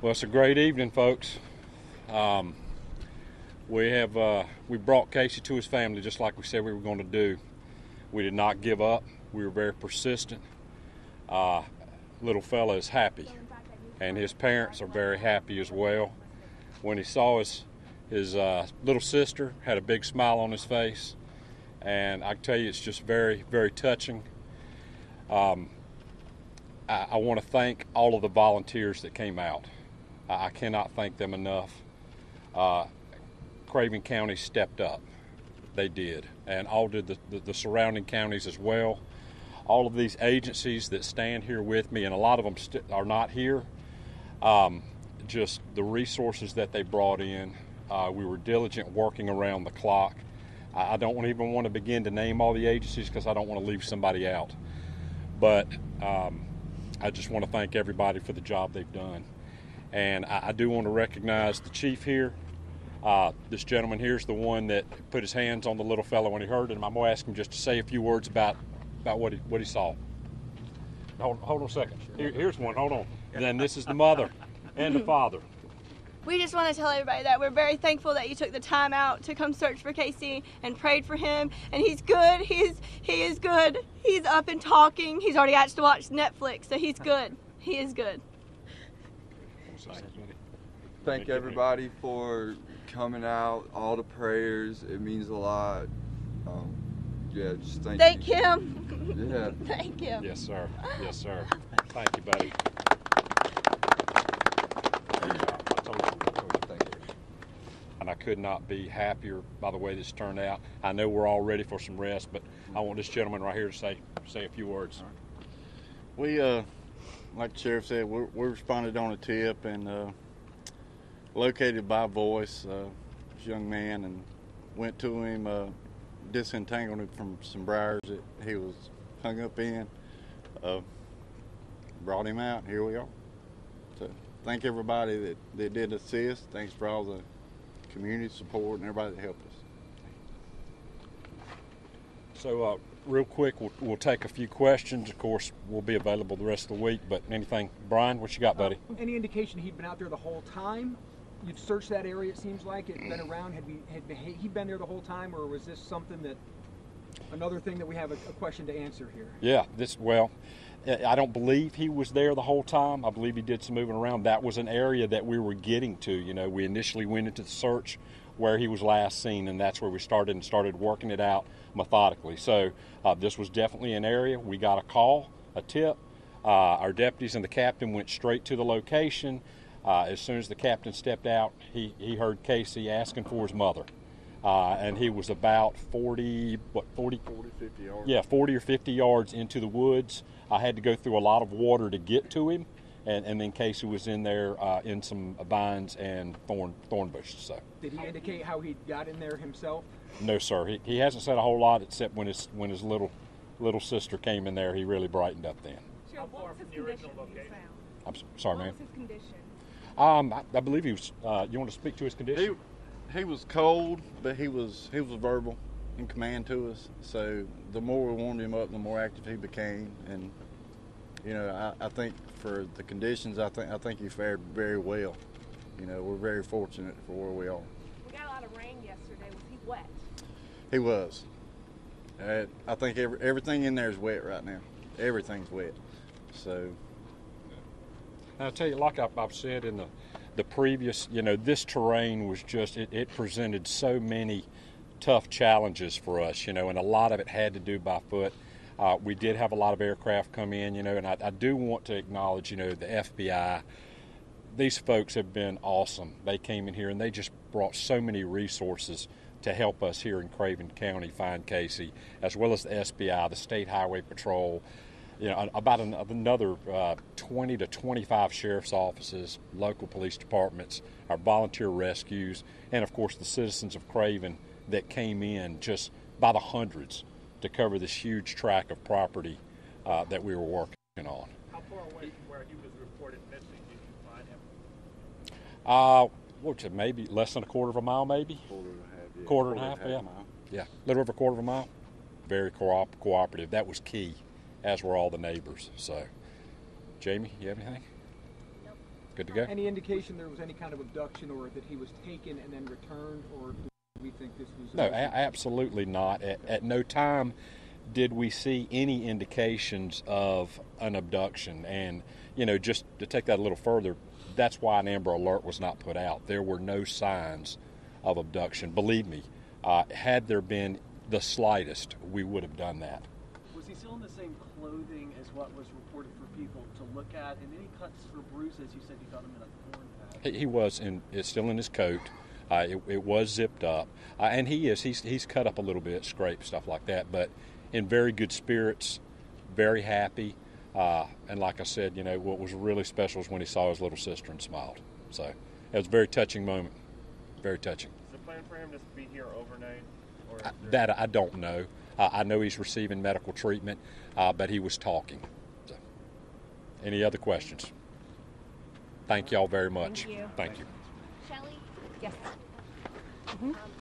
Well, it's a great evening, folks. We brought Casey to his family just like we said we were going to do. We did not give up. We were very persistent. Little fella is happy, and his parents are very happy as well. When he saw his little sister, had a big smile on his face, and I can tell you it's just very, very touching. I want to thank all of the volunteers that came out. I cannot thank them enough. Craven County stepped up. They did, and all did the surrounding counties as well. All of these agencies that stand here with me, and a lot of them are not here, just the resources that they brought in. We were diligent working around the clock. I don't even want to begin to name all the agencies because I don't want to leave somebody out. But I just want to thank everybody for the job they've done. And I do want to recognize the chief here. This gentleman here is the one that put his hands on the little fellow when he heard him. I'm going to ask him just to say a few words about what he saw. Hold on a second. Here's one. Hold on. And then this is the mother and the father. We just want to tell everybody that we're very thankful that you took the time out to come search for Casey and prayed for him. And he's good. He is good. He's up and talking. He's already asked to watch Netflix, so he's good. He is good. Thank everybody for coming out, all the prayers. It means a lot. Just thank you. Him. Yeah. Thank him. Yes, sir. Yes, sir. Thank you, buddy. And I could not be happier by the way this turned out. I know we're all ready for some rest, but I want this gentleman right here to say a few words. We, like the sheriff said, we responded on a tip and located by voice this young man and went to him, disentangled him from some briars that he was hung up in, brought him out, and here we are. So thank everybody that did assist. Thanks for all the community support and everybody that helped us. So real quick, we'll take a few questions. Of course, we'll be available the rest of the week, but anything, Brian, what you got, buddy? Any indication he'd been out there the whole time? You've searched that area, it seems like. It's been around. Had he been there the whole time, or was this something that, another thing that we have a question to answer here? Yeah, I don't believe he was there the whole time. I believe he did some moving around. That was an area that we were getting to. You know, we initially went into the search where he was last seen, and that's where we started working it out methodically. So this was definitely an area. We got a call, a tip. Our deputies and the captain went straight to the location. As soon as the captain stepped out, he heard Casey asking for his mother. And he was about 40, 50 yards? Yeah, 40 or 50 yards into the woods. I had to go through a lot of water to get to him, and then Casey was in there in some vines and thorn bushes. So. Did he indicate how he got in there himself? No, sir. He hasn't said a whole lot except when his little sister came in there, he really brightened up then. How far from the original location? I'm sorry, ma'am. What was his condition? I believe he was. You want to speak to his condition? He was cold, but he was verbal in command to us. So the more we warmed him up, the more active he became. And you know, I think for the conditions, I think he fared very well. You know, we're very fortunate for where we are. We got a lot of rain yesterday. Was he wet? He was. I think everything in there is wet right now. Everything's wet. So. I'll tell you, like I've said in the previous, you know, this terrain was just, it presented so many tough challenges for us, you know, and a lot of it had to do by foot. We did have a lot of aircraft come in, you know, and I do want to acknowledge, you know, the FBI. These folks have been awesome. They came in here and they just brought so many resources to help us here in Craven County find Casey, as well as the SBI, the State Highway Patrol. You know, about another 20 to 25 sheriff's offices, local police departments, our volunteer rescues, and of course the citizens of Craven that came in just by the hundreds to cover this huge tract of property that we were working on. How far away from where he was reported missing did you find him? What's it, maybe less than a quarter of a mile, maybe? Quarter and a half, yeah. Yeah, a little over a quarter of a mile. Very cooperative. That was key, as were all the neighbors. So, Jamie, you have anything? Nope. Good to go. Any indication there was any kind of abduction or that he was taken and then returned, or do we think this was... No, absolutely not. At no time did we see any indications of an abduction. And, you know, just to take that a little further, that's why an Amber Alert was not put out. There were no signs of abduction. Believe me, had there been the slightest, we would have done that. Was he still in the same clothing as what was reported for people to look at? And any cuts or bruises? You said you found him in a thorn patch. He was it's still in his coat. It was zipped up, and he's cut up a little bit, scraped, stuff like that, but in very good spirits, very happy, and like I said, you know, what was really special was when he saw his little sister and smiled. So it was a very touching moment, very touching. Is the plan for him to be here overnight? Or That I don't know. I know he's receiving medical treatment, but he was talking. So, any other questions? Thank y'all very much. Thank you. Thank you. Shelley? Yes.